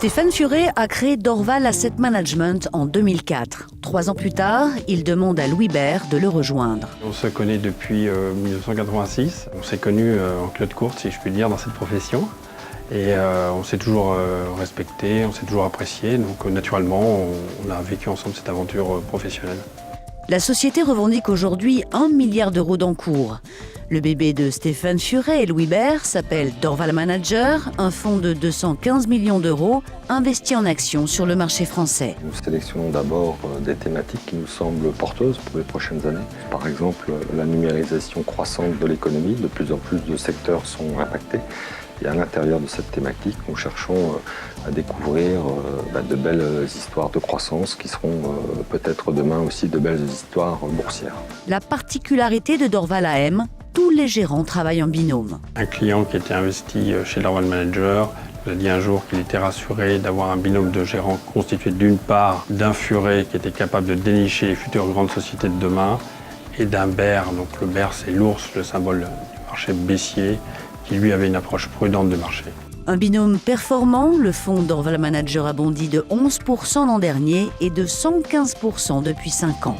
Stéphane Furet a créé Dorval Asset Management en 2004. 3 ans plus tard, il demande à Louis Baer de le rejoindre. On se connaît depuis 1986. On s'est connus en queue de course, si je puis dire, dans cette profession. Et on s'est toujours respecté, on s'est toujours apprécié. Donc naturellement, on a vécu ensemble cette aventure professionnelle. La société revendique aujourd'hui 1 milliard d'euros d'encours. Le bébé de Stéphane Furet et Louis Baer s'appelle Dorval Manager, un fonds de 215 millions d'euros investi en actions sur le marché français. Nous sélectionnons d'abord des thématiques qui nous semblent porteuses pour les prochaines années. Par exemple, la numérisation croissante de l'économie, de plus en plus de secteurs sont impactés. Et à l'intérieur de cette thématique, nous cherchons à découvrir de belles histoires de croissance qui seront peut-être demain aussi de belles histoires boursières. La particularité de Dorval AM, tous les gérants travaillent en binôme. Un client qui était investi chez Dorval Manager nous a dit un jour qu'il était rassuré d'avoir un binôme de gérants constitué d'une part d'un Furet qui était capable de dénicher les futures grandes sociétés de demain et d'un Baer, donc le Baer c'est l'ours, le symbole du marché baissier, qui lui avait une approche prudente du marché. Un binôme performant, le fonds Dorval Manager a bondi de 11% l'an dernier et de 115% depuis 5 ans.